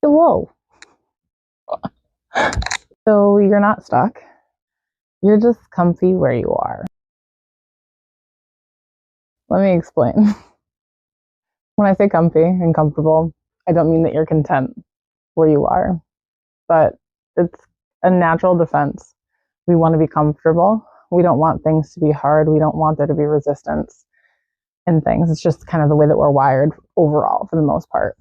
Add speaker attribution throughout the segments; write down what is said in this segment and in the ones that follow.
Speaker 1: Whoa. So you're not stuck. You're just comfy where you are. Let me explain. When I say comfy and comfortable, I don't mean that you're content where you are, but it's a natural defense. We want to be comfortable. We don't want things to be hard. We don't want there to be resistance in things. It's just kind of the way that we're wired overall for the most part.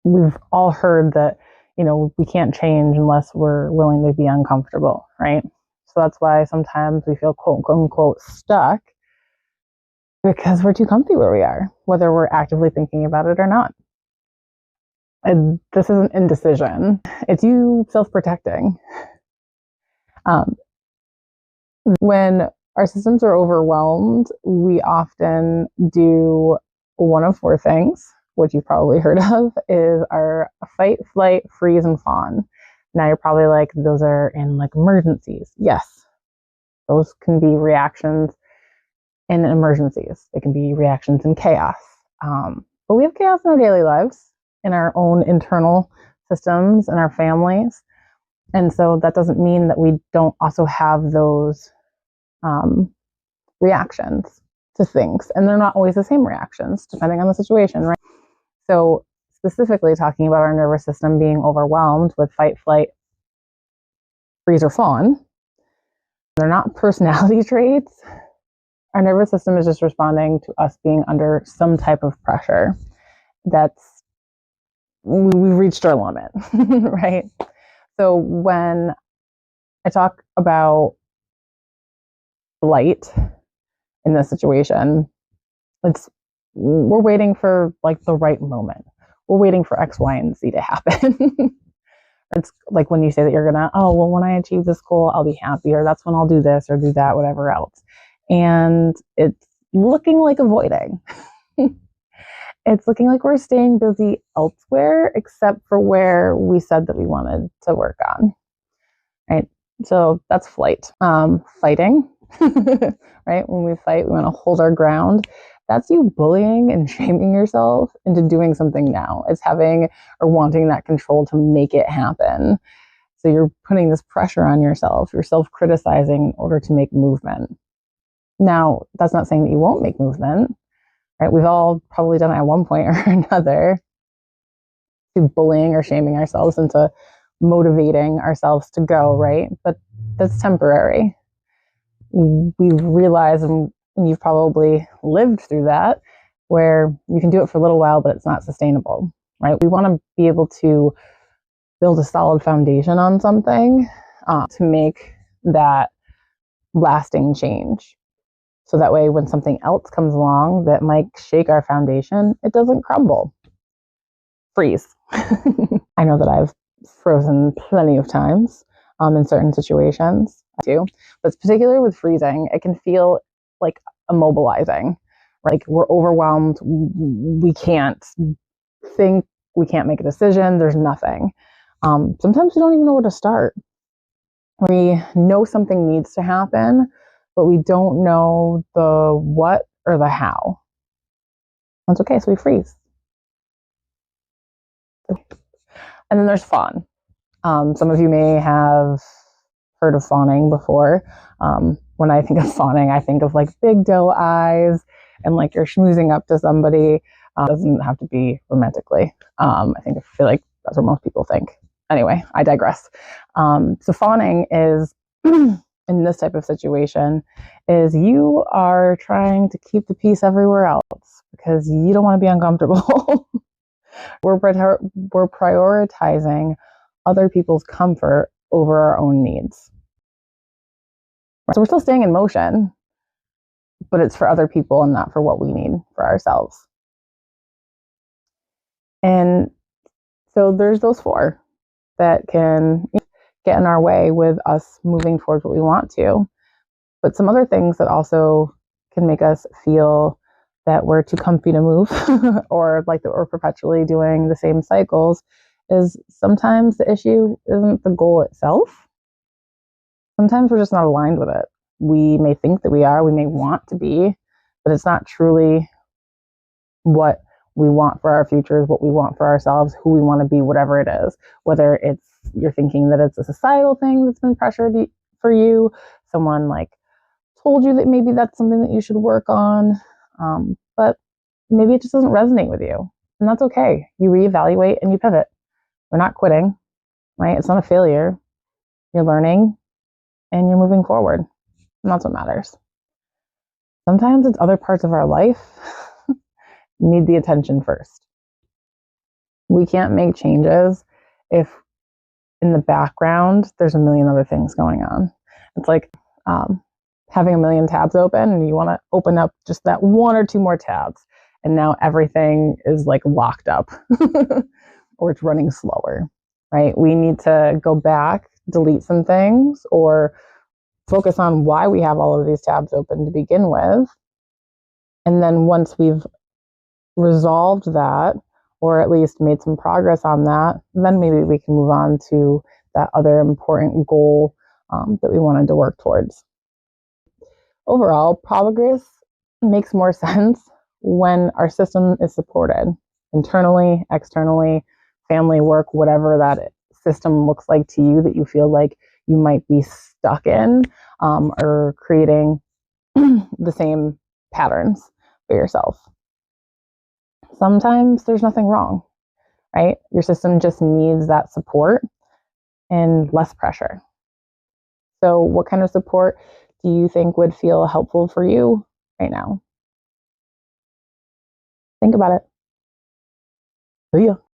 Speaker 1: We've all heard that, we can't change unless we're willing to be uncomfortable, right? So that's why sometimes we feel quote unquote stuck, because we're too comfy where we are, whether we're actively thinking about it or not. And this isn't indecision. It's you self-protecting. When our systems are overwhelmed, we often do one of four things, which you've probably heard of, is our fight, flight, freeze, and fawn. Now you're probably like, those are in like emergencies. Yes, those can be reactions in emergencies. They can be reactions in chaos. But we have chaos in our daily lives, in our own internal systems, in our families. And so that doesn't mean that we don't also have those reactions to things. And they're not always the same reactions, depending on the situation, right? So specifically talking about our nervous system being overwhelmed with fight, flight, freeze, or fawn, they're not personality traits. Our nervous system is just responding to us being under some type of pressure that's, we've reached our limit, right? So when I talk about flight in this situation, we're waiting for like the right moment. We're waiting for X, Y, and Z to happen. It's like when you say that you're gonna, oh, well, when I achieve this goal, I'll be happy, or that's when I'll do this or do that, whatever else. And it's looking like avoiding. It's looking like we're staying busy elsewhere, except for where we said that we wanted to work on, right? So that's flight. Fighting, right? When we fight, we want to hold our ground. That's you bullying and shaming yourself into doing something now. It's having or wanting that control to make it happen. So you're putting this pressure on yourself. You're self-criticizing in order to make movement. Now, that's not saying that you won't make movement, right? We've all probably done it at one point or another, to bullying or shaming ourselves into motivating ourselves to go, right? But that's temporary. We realize, and you've probably lived through that, where you can do it for a little while, but it's not sustainable, right? We want to be able to build a solid foundation on something to make that lasting change. So that way, when something else comes along that might shake our foundation, it doesn't crumble. Freeze. I know that I've frozen plenty of times in certain situations too, but particularly with freezing, it can feel like immobilizing. Like we're overwhelmed. We can't think. We can't make a decision. There's nothing. Sometimes we don't even know where to start. We know something needs to happen, but we don't know the what or the how. That's okay. So we freeze. And then there's fawn. Some of you may have heard of fawning before. When I think of fawning, I think of like big doe eyes and like you're schmoozing up to somebody. Doesn't have to be romantically. I feel like that's what most people think. Anyway, I digress. So fawning is, in this type of situation, is you are trying to keep the peace everywhere else because you don't want to be uncomfortable. We're prioritizing other people's comfort over our own needs. So we're still staying in motion, but it's for other people and not for what we need for ourselves. And so there's those four that can get in our way with us moving towards what we want to. But some other things that also can make us feel that we're too comfy to move or like that we're perpetually doing the same cycles is sometimes the issue isn't the goal itself. Sometimes we're just not aligned with it. We may think that we are, we may want to be, but it's not truly what we want for our futures, what we want for ourselves, who we want to be, whatever it is. Whether it's you're thinking that it's a societal thing that's been pressured for you, someone like told you that maybe that's something that you should work on, but maybe it just doesn't resonate with you. And that's okay. You reevaluate and you pivot. We're not quitting, right? It's not a failure. You're learning and you're moving forward. And that's what matters. Sometimes it's other parts of our life need the attention first. We can't make changes if in the background there's a million other things going on. It's like having a million tabs open and you want to open up just that one or two more tabs, and now everything is like locked up or it's running slower, right? We need to go back, delete some things, or focus on why we have all of these tabs open to begin with. And then once we've resolved that, or at least made some progress on that, then maybe we can move on to that other important goal that we wanted to work towards. Overall, progress makes more sense when our system is supported internally, externally, family, work, whatever that system looks like to you that you feel like you might be stuck in, or creating the same patterns for yourself. Sometimes there's nothing wrong, right? Your system just needs that support and less pressure. So what kind of support do you think would feel helpful for you right now? Think about it. See ya.